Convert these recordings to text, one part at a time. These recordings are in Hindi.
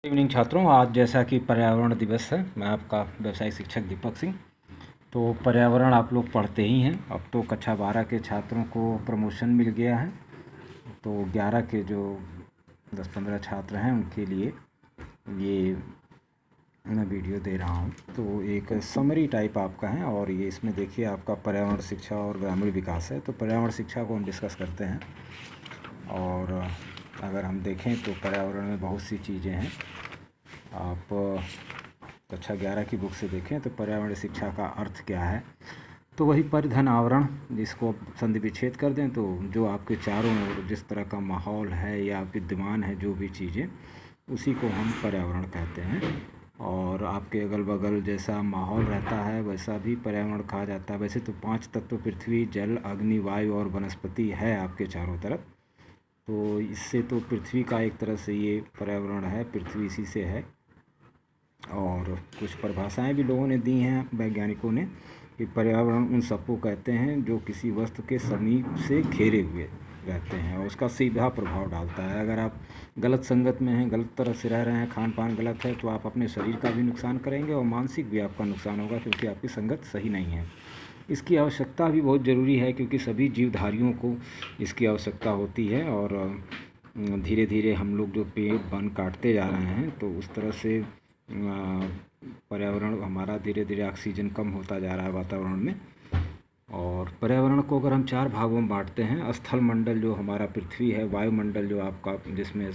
इवनिंग छात्रों, आज जैसा कि पर्यावरण दिवस है, मैं आपका व्यवसायिक शिक्षक दीपक सिंह। तो पर्यावरण आप लोग पढ़ते ही हैं। अब तो कक्षा 12 के छात्रों को प्रमोशन मिल गया है, तो 11 के जो 10-15 छात्र हैं उनके लिए ये मैं वीडियो दे रहा हूँ। तो एक समरी टाइप आपका है, और ये इसमें देखिए आपका पर्यावरण शिक्षा और ग्रामीण विकास है। तो पर्यावरण शिक्षा को हम डिस्कस करते हैं, और अगर हम देखें तो पर्यावरण में बहुत सी चीज़ें हैं। आप कक्षा 11 की बुक से देखें तो पर्यावरण शिक्षा का अर्थ क्या है, तो वही परिधन आवरण, जिसको संधि विच्छेद कर दें तो जो आपके चारों ओर जिस तरह का माहौल है या विद्यमान है, जो भी चीज़ें, उसी को हम पर्यावरण कहते हैं। और आपके अगल बगल जैसा माहौल रहता है वैसा भी पर्यावरण कहा जाता है। वैसे तो 5 तत्व पृथ्वी, जल, अग्नि, वायु और वनस्पति है आपके चारों तरफ। तो इससे तो पृथ्वी का एक तरह से ये पर्यावरण है, पृथ्वी इसी से है। और कुछ परिभाषाएं भी लोगों ने दी हैं, वैज्ञानिकों ने, कि पर्यावरण उन सबको कहते हैं जो किसी वस्तु के समीप से घिरे हुए रहते हैं और उसका सीधा प्रभाव डालता है। अगर आप गलत संगत में हैं, गलत तरह से रह रहे हैं, खान पान गलत है, तो आप अपने शरीर का भी नुकसान करेंगे और मानसिक भी आपका नुकसान होगा, क्योंकि आपकी संगत सही नहीं है। इसकी आवश्यकता भी बहुत ज़रूरी है, क्योंकि सभी जीवधारियों को इसकी आवश्यकता होती है। और धीरे धीरे हम लोग जो पेड़ वन काटते जा रहे हैं, तो उस तरह से पर्यावरण हमारा धीरे धीरे ऑक्सीजन कम होता जा रहा है वातावरण में। और पर्यावरण को अगर हम 4 भागों में बांटते हैं, स्थल मंडल जो हमारा पृथ्वी है, वायुमंडल जो आपका, जिसमें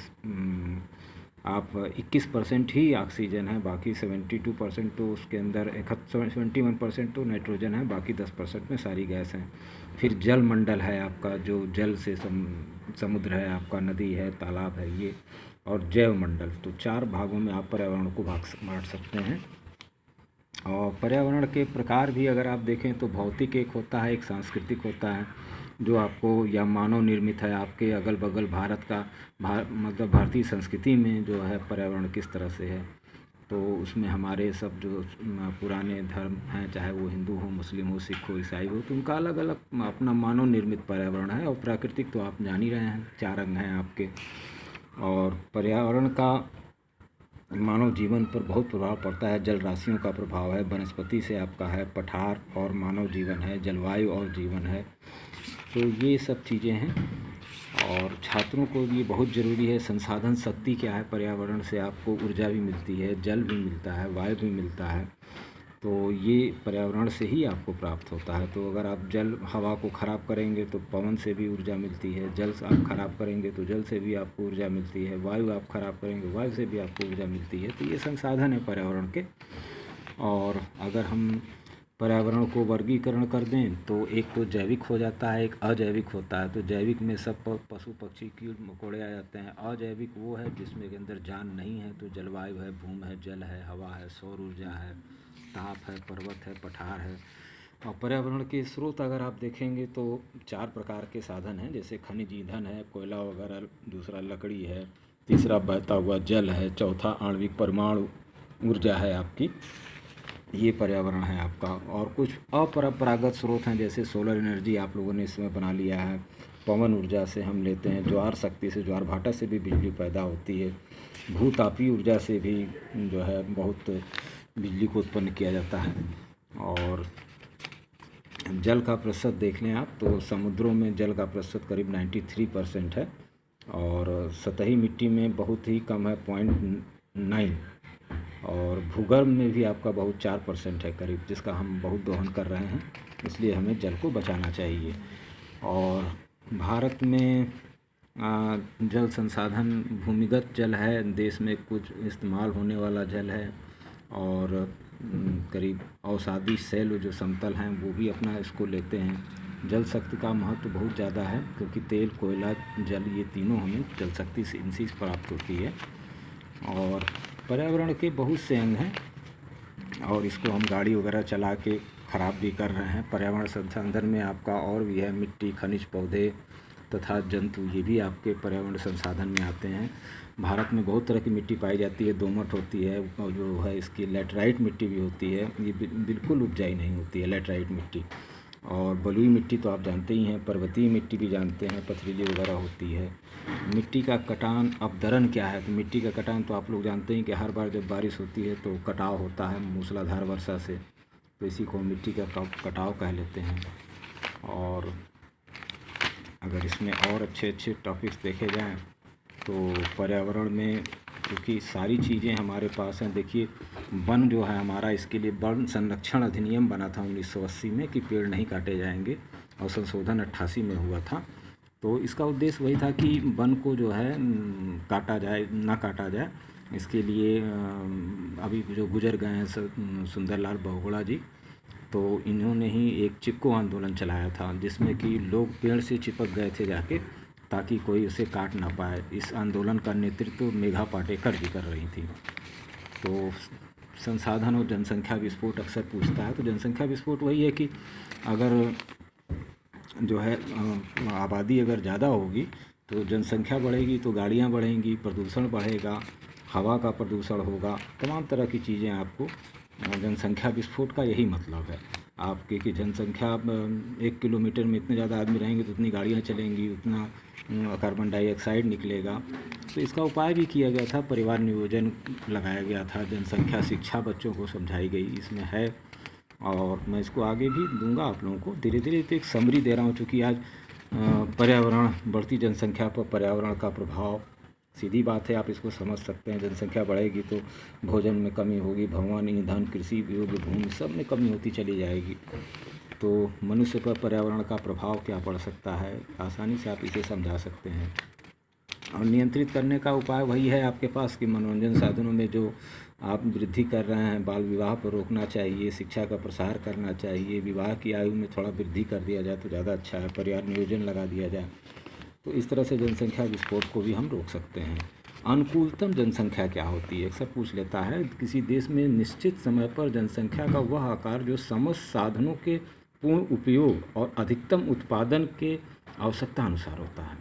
आप 21% ही ऑक्सीजन है, बाकी 72% तो उसके अंदर 71% तो नाइट्रोजन है, बाकी 10% में सारी गैस हैं। फिर जल मंडल है आपका, जो जल से समुद्र है आपका, नदी है, तालाब है ये, और जैव मंडल। तो 4 भागों में आप पर्यावरण को बांट सकते हैं। और पर्यावरण के प्रकार भी अगर आप देखें तो भौतिक एक होता है, एक सांस्कृतिक होता है, जो आपको, या मानव निर्मित है। आपके अगल बगल भारत का मतलब भारतीय संस्कृति में जो है पर्यावरण किस तरह से है, तो उसमें हमारे सब जो पुराने धर्म हैं, चाहे वो हिंदू हो, मुस्लिम हो, सिख हो, ईसाई हो, तो उनका अलग अलग अपना मानव निर्मित पर्यावरण है। और प्राकृतिक तो आप जान ही रहे हैं, 4 अंग हैं आपके। और पर्यावरण का मानव जीवन पर बहुत प्रभाव पड़ता है। जल राशियों का प्रभाव है, वनस्पति से आपका है, पठार और मानव जीवन है, जलवायु और जीवन है। तो ये सब चीज़ें हैं, और छात्रों को ये बहुत ज़रूरी है। संसाधन शक्ति क्या है, पर्यावरण से आपको ऊर्जा भी मिलती है, जल भी मिलता है, वायु भी मिलता है, तो ये पर्यावरण से ही आपको प्राप्त होता है। तो अगर आप जल हवा को ख़राब करेंगे तो पवन से भी ऊर्जा मिलती है, जल से आप ख़राब करेंगे तो जल से भी आपको ऊर्जा मिलती है, वायु आप ख़राब करेंगे वायु से भी आपको ऊर्जा मिलती है। तो ये संसाधन है पर्यावरण के। और अगर हम पर्यावरण को वर्गीकरण कर दें तो एक तो जैविक हो जाता है, एक अजैविक होता है। तो जैविक में सब पशु पक्षी कीट मकोड़े आ जाते हैं। अजैविक वो है जिसमें के अंदर जान नहीं है, तो जलवायु है, भूमि है, जल है, हवा है, सौर ऊर्जा है, ताप है, पर्वत है, पठार है। और पर्यावरण के स्रोत अगर आप देखेंगे तो 4 प्रकार के साधन हैं, जैसे खनिज ईंधन है, कोयला वगैरह, दूसरा लकड़ी है, तीसरा बहता हुआ जल है, चौथा आणविक परमाणु ऊर्जा है आपकी। ये पर्यावरण है आपका। और कुछ अपरंपरागत स्रोत हैं, जैसे सोलर एनर्जी आप लोगों ने इसमें बना लिया है, पवन ऊर्जा से हम लेते हैं, ज्वार शक्ति से, ज्वार भाटा से भी बिजली पैदा होती है, भूतापीय ऊर्जा से भी जो है बहुत बिजली को उत्पन्न किया जाता है। और जल का प्रतिशत देख लें आप तो समुद्रों में जल का प्रतिशत करीब 93% है, और सतही मिट्टी में बहुत ही कम है, 0.9। और भूगर्भ में भी आपका बहुत 4% है करीब, जिसका हम बहुत दोहन कर रहे हैं, इसलिए हमें जल को बचाना चाहिए। और भारत में जल संसाधन भूमिगत जल है, देश में कुछ इस्तेमाल होने वाला जल है, और करीब औषधि शैल जो समतल हैं वो भी अपना इसको लेते हैं। जल शक्ति का महत्व बहुत ज़्यादा है, क्योंकि तेल, कोयला, जल, ये तीनों हमें जल शक्ति से इनसे प्राप्त होती है। और पर्यावरण के बहुत से अंग हैं, और इसको हम गाड़ी वगैरह चला के ख़राब भी कर रहे हैं। पर्यावरण संसाधन में आपका और भी है, मिट्टी, खनिज, पौधे तथा जंतु, ये भी आपके पर्यावरण संसाधन में आते हैं। भारत में बहुत तरह की मिट्टी पाई जाती है, दोमट होती है, और जो है इसकी लैटराइट मिट्टी भी होती है, ये बिल्कुल उपजाऊ नहीं होती है लैटराइट मिट्टी। और बलुई मिट्टी तो आप जानते ही हैं, पर्वतीय मिट्टी भी जानते हैं, पथरीली वगैरह होती है। मिट्टी का कटान अवदरन क्या है? तो मिट्टी का कटान तो आप लोग जानते हैं कि हर बार जब बारिश होती है तो कटाव होता है मूसलाधार वर्षा से, तो इसी को मिट्टी का कटाव कह लेते हैं। और अगर इसमें और अच्छे अच्छे टॉपिक्स देखे जाएं तो पर्यावरण में क्योंकि सारी चीज़ें हमारे पास हैं। देखिए वन जो है हमारा, इसके लिए वन संरक्षण अधिनियम बना था 1980 में कि पेड़ नहीं काटे जाएंगे, और संशोधन 88 में हुआ था। तो इसका उद्देश्य वही था कि वन को जो है काटा जाए, ना काटा जाए। इसके लिए अभी जो गुजर गए हैं सुंदरलाल बहुगुणा जी, तो इन्होंने ही एक चिपको आंदोलन चलाया था जिसमें कि लोग पेड़ से चिपक गए थे जाके, ताकि कोई उसे काट ना पाए। इस आंदोलन का नेतृत्व मेघा पाटेकर जी कर रही थी। तो संसाधन और जनसंख्या विस्फोट अक्सर पूछता है, तो जनसंख्या विस्फोट वही है कि अगर जो है आबादी अगर ज़्यादा होगी तो जनसंख्या बढ़ेगी तो गाड़ियाँ बढ़ेंगी, प्रदूषण बढ़ेगा, हवा का प्रदूषण होगा, तमाम तरह की चीज़ें आपको जनसंख्या विस्फोट का यही मतलब है आपके कि जनसंख्या 1 किलोमीटर में इतने ज़्यादा आदमी रहेंगे तो उतनी गाड़ियाँ चलेंगी, उतना कार्बन डाइऑक्साइड निकलेगा। तो इसका उपाय भी किया गया था, परिवार नियोजन लगाया गया था, जनसंख्या शिक्षा बच्चों को समझाई गई इसमें है, और मैं इसको आगे भी दूंगा आप लोगों को धीरे धीरे। तो एक समरी दे रहा हूँ चूँकि आज पर्यावरण, बढ़ती जनसंख्या पर पर्यावरण का प्रभाव, सीधी बात है, आप इसको समझ सकते हैं। जनसंख्या बढ़ेगी तो भोजन में कमी होगी, भवन, ईंधन, कृषि, योग्य भूमि, सब में कमी होती चली जाएगी। तो मनुष्य पर पर्यावरण का प्रभाव क्या पड़ सकता है, आसानी से आप इसे समझा सकते हैं। और नियंत्रित करने का उपाय वही है आपके पास कि मनोरंजन साधनों में जो आप वृद्धि कर रहे हैं, बाल विवाह पर रोकना चाहिए, शिक्षा का प्रसार करना चाहिए, विवाह की आयु में थोड़ा वृद्धि कर दिया जाए तो ज़्यादा अच्छा है, परिवार नियोजन लगा दिया जाए, तो इस तरह से जनसंख्या विस्फोट को भी हम रोक सकते हैं। अनुकूलतम जनसंख्या क्या होती है, अक्सर पूछ लेता है। किसी देश में निश्चित समय पर जनसंख्या का वह आकार जो समस्त साधनों के पूर्ण उपयोग और अधिकतम उत्पादन के आवश्यकता अनुसार होता है।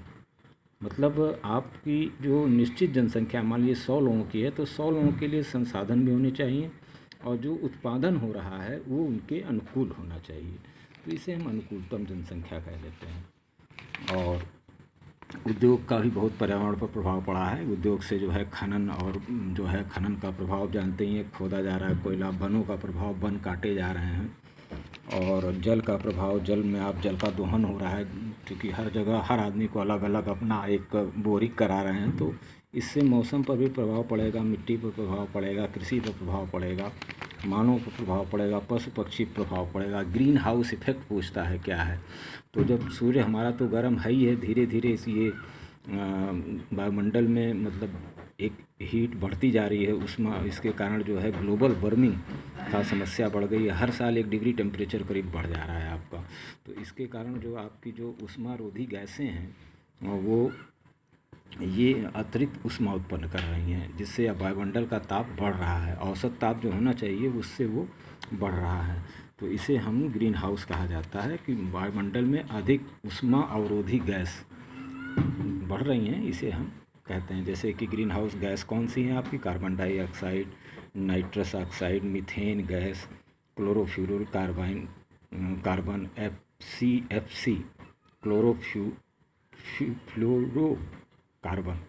मतलब आपकी जो निश्चित जनसंख्या मान लीजिए 100 लोगों की है तो 100 लोगों के लिए संसाधन भी होने चाहिए और जो उत्पादन हो रहा है वो उनके अनुकूल होना चाहिए, तो इसे हम अनुकूलतम जनसंख्या कह लेते हैं। और उद्योग का भी बहुत पर्यावरण पर प्रभाव पड़ा है। उद्योग से जो है खनन, और जो है खनन का प्रभाव जानते ही हैं, खोदा जा रहा है कोयला, वनों का प्रभाव, वन काटे जा रहे हैं, और जल का प्रभाव, जल में आप जल का दोहन हो रहा है क्योंकि हर जगह हर आदमी को अलग अलग अपना एक बोरिंग करा रहे हैं, तो इससे मौसम पर भी प्रभाव पड़ेगा, मिट्टी पर प्रभाव पड़ेगा, कृषि पर प्रभाव पड़ेगा, मानव पर प्रभाव पड़ेगा, पशु पक्षी पर प्रभाव पड़ेगा। ग्रीन हाउस इफेक्ट पूछता है क्या है, तो जब सूर्य हमारा तो गर्म है ही है, धीरे धीरे ये वायुमंडल में मतलब एक हीट बढ़ती जा रही है, उष्मा, इसके कारण जो है ग्लोबल वार्मिंग का समस्या बढ़ गई है। हर साल 1 डिग्री टेम्परेचर करीब बढ़ जा रहा है आपका, तो इसके कारण जो आपकी जो उष्मारोधी गैसें हैं वो ये अतिरिक्त उष्मा उत्पन्न कर रही हैं, जिससे अब वायुमंडल का ताप बढ़ रहा है, औसत ताप जो होना चाहिए उससे वो बढ़ रहा है। तो इसे हम ग्रीन हाउस कहा जाता है कि वायुमंडल में अधिक उष्मा अवरोधी गैस बढ़ रही हैं, इसे हम कहते हैं। जैसे कि ग्रीन हाउस गैस कौन सी हैं आपकी, carbon dioxide, nitrous oxide, methane gas, chlorofluoro carbon, CFC, chlorofluoro carbon,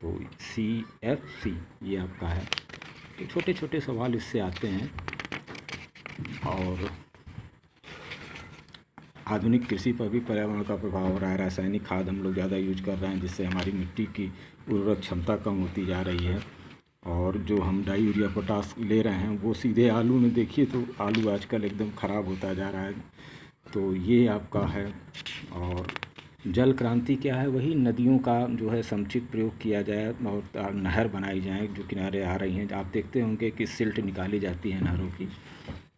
तो CFC ये आपका है। तो छोटे छोटे सवाल इससे आते हैं। और आधुनिक कृषि पर भी पर्यावरण का प्रभाव हो रहा है। रासायनिक खाद हम लोग ज़्यादा यूज कर रहे हैं जिससे हमारी मिट्टी की उर्वरक क्षमता कम होती जा रही है, और जो हम डाई यूरिया पोटास ले रहे हैं वो सीधे आलू में देखिए, तो आलू आजकल एकदम ख़राब होता जा रहा है, तो ये आपका है। और जल क्रांति क्या है, वही नदियों का जो है समुचित प्रयोग किया जाए और नहर बनाई जाए जो किनारे आ रही हैं। आप देखते होंगे कि सिल्ट निकाली जाती है नहरों की,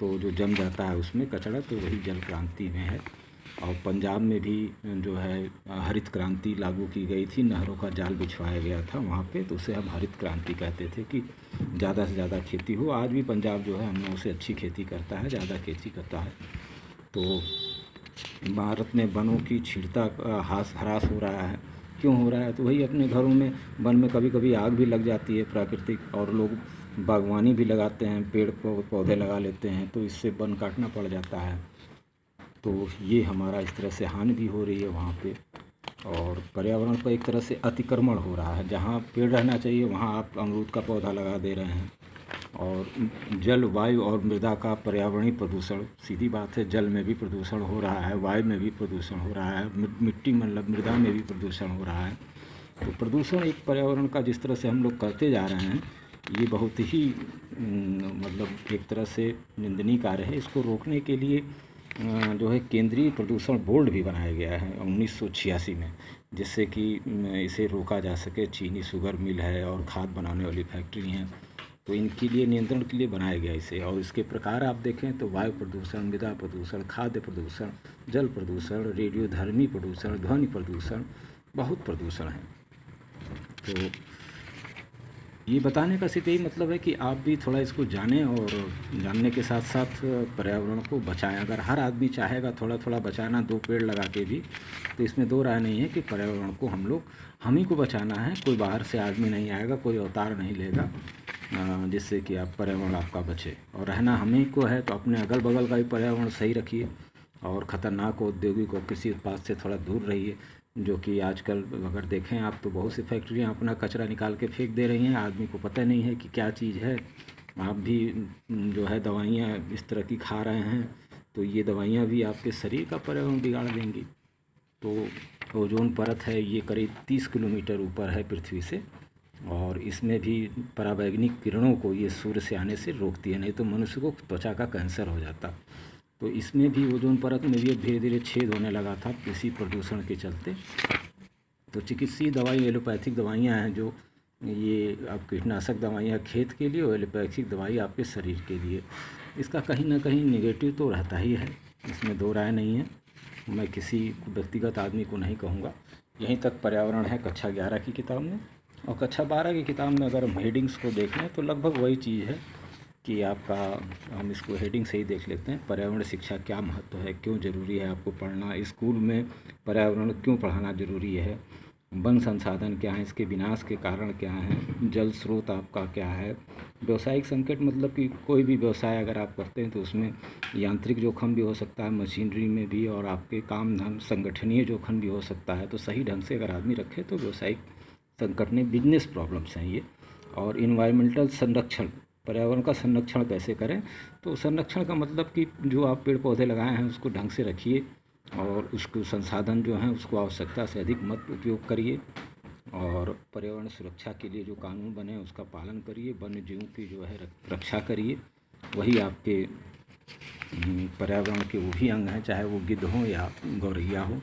तो जो जम जाता है उसमें कचरा, तो वही जल क्रांति में है। और पंजाब में भी जो है हरित क्रांति लागू की गई थी, नहरों का जाल बिछवाया गया था वहाँ पे, तो उसे हम हरित क्रांति कहते थे कि ज़्यादा से ज़्यादा खेती हो। आज भी पंजाब जो है हम लोगों से अच्छी खेती करता है, ज़्यादा खेती करता है। तो भारत में वनों की छीड़ता ह्रास हो रहा है, क्यों हो रहा है, तो वही अपने घरों में वन में कभी कभी आग भी लग जाती है प्राकृतिक, और लोग बागवानी भी लगाते हैं, पेड़ पौधे लगा लेते हैं, तो इससे वन काटना पड़ जाता है। तो ये हमारा इस तरह से हानि भी हो रही है वहाँ पे, और पर्यावरण का एक तरह से अतिक्रमण हो रहा है। जहाँ पेड़ रहना चाहिए वहाँ आप अमरूद का पौधा लगा दे रहे हैं। और जल, वायु और मृदा का पर्यावरणीय प्रदूषण, सीधी बात है, जल में भी प्रदूषण हो रहा है, वायु में भी प्रदूषण हो रहा है, मिट्टी मतलब मृदा में भी प्रदूषण हो रहा है। तो प्रदूषण एक पर्यावरण का जिस तरह से हम लोग करते जा रहे हैं, ये बहुत ही मतलब एक तरह से निंदनीय कार्य है। इसको रोकने के लिए जो है केंद्रीय प्रदूषण बोर्ड भी बनाया गया है 1986 में, जिससे कि इसे रोका जा सके। चीनी शुगर मिल है और खाद बनाने वाली फैक्ट्री हैं, तो इनके लिए नियंत्रण के लिए बनाया गया इसे। और इसके प्रकार आप देखें तो वायु प्रदूषण, मृदा प्रदूषण, खाद्य प्रदूषण, जल प्रदूषण, रेडियोधर्मी प्रदूषण, ध्वनि प्रदूषण, बहुत प्रदूषण है। तो ये बताने का सिर्फ यही मतलब है कि आप भी थोड़ा इसको जानें, और जानने के साथ साथ पर्यावरण को बचाएं। अगर हर आदमी चाहेगा थोड़ा थोड़ा बचाना, 2 पेड़ लगा के भी, तो इसमें दो राय नहीं है कि पर्यावरण को हम ही को बचाना है। कोई बाहर से आदमी नहीं आएगा, कोई अवतार नहीं लेगा जिससे कि आप पर्यावरण आपका बचे। और रहना हम ही को है, तो अपने अगल बगल का भी पर्यावरण सही रखिए, और ख़तरनाक औद्योगिक और कृषि उत्पाद से थोड़ा दूर रहिए। जो कि आजकल अगर देखें आप तो बहुत सी फैक्ट्रियां अपना कचरा निकाल के फेंक दे रही हैं, आदमी को पता नहीं है कि क्या चीज़ है। आप भी जो है दवाइयाँ इस तरह की खा रहे हैं, तो ये दवाइयाँ भी आपके शरीर का पर्यावरण बिगाड़ देंगी। तो ओजोन परत है, ये करीब 30 किलोमीटर ऊपर है पृथ्वी से, और इसमें भी पराबैंगनी किरणों को ये सूर्य से आने से रोकती है, नहीं तो मनुष्य को त्वचा का कैंसर हो जाता। तो इसमें भी ओजोन परत में भी धीरे धीरे छेद होने लगा था इसी प्रदूषण के चलते। तो चिकित्सीय दवाई, एलोपैथिक दवाइयाँ हैं, जो ये अब कीटनाशक दवाइयाँ खेत के लिए और एलोपैथिक दवाई आपके शरीर के लिए, इसका कहीं ना कहीं नेगेटिव तो रहता ही है, इसमें दो राय नहीं है। मैं किसी व्यक्तिगत आदमी को नहीं कहूँगा। यहीं तक पर्यावरण है कक्षा 11 की किताब में। और कक्षा 12 की किताब में अगर हम हेडिंग्स को देखें तो लगभग वही चीज़ है कि आपका, हम इसको हेडिंग से ही देख लेते हैं, पर्यावरण शिक्षा क्या महत्व है, क्यों ज़रूरी है आपको पढ़ना, स्कूल में पर्यावरण क्यों पढ़ाना ज़रूरी है, वन संसाधन क्या है, इसके विनाश के कारण क्या हैं, जल स्रोत आपका क्या है, व्यवसायिक संकट, मतलब कि कोई भी व्यवसाय अगर आप करते हैं तो उसमें यांत्रिक जोखिम भी हो सकता है, मशीनरी में भी, और आपके काम धाम संगठनीय जोखिम भी हो सकता है। तो सही ढंग से अगर आदमी रखे तो व्यवसायिक संकट में बिजनेस प्रॉब्लम्स हैं ये। और इन्वायरमेंटल संरक्षण, पर्यावरण का संरक्षण कैसे करें, तो संरक्षण का मतलब कि जो आप पेड़ पौधे लगाए हैं उसको ढंग से रखिए, और उसको संसाधन जो हैं उसको आवश्यकता से अधिक मत उपयोग करिए, और पर्यावरण सुरक्षा के लिए जो कानून बने उसका पालन करिए, वन्य जीवों की जो है रक्षा करिए। वही आपके पर्यावरण के वो भी अंग हैं, चाहे वो गिद्ध हो या गौरैया हो।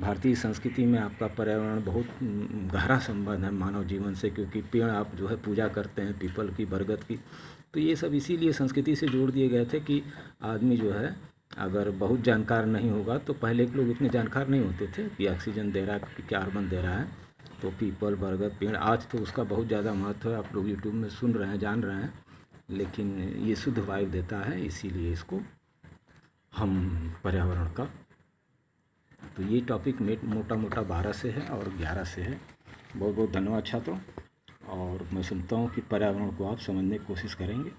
भारतीय संस्कृति में आपका पर्यावरण बहुत गहरा संबंध है मानव जीवन से, क्योंकि पेड़ आप जो है पूजा करते हैं, पीपल की, बरगद की। तो ये सब इसीलिए संस्कृति से जोड़ दिए गए थे कि आदमी जो है अगर बहुत जानकार नहीं होगा, तो पहले के लोग इतने जानकार नहीं होते थे कि ऑक्सीजन दे रहा है, कि कार्बन दे रहा है। तो पीपल, बरगद पेड़, आज तो उसका बहुत ज़्यादा महत्व है, आप लोग यूट्यूब में सुन रहे हैं, जान रहे हैं। लेकिन ये शुद्ध वायु देता है, इसीलिए इसको हम पर्यावरण का, तो ये टॉपिक मोटा मोटा 12 से है और 11 से है। बहुत बहुत धन्यवाद छात्रों, और मैं सुनता हूँ कि पर्यावरण को आप समझने की कोशिश करेंगे।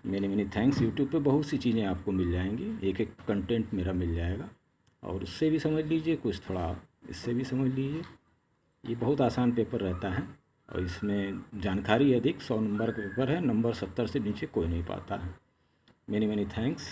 Many thanks. यूट्यूब पे बहुत सी चीज़ें आपको मिल जाएंगी, एक एक कंटेंट मेरा मिल जाएगा, और उससे भी समझ लीजिए कुछ, थोड़ा इससे भी समझ लीजिए। ये बहुत आसान पेपर रहता है, और इसमें जानकारी अधिक, 100 नंबर का पेपर है, नंबर 70 से नीचे कोई नहीं पाता है। Many thanks.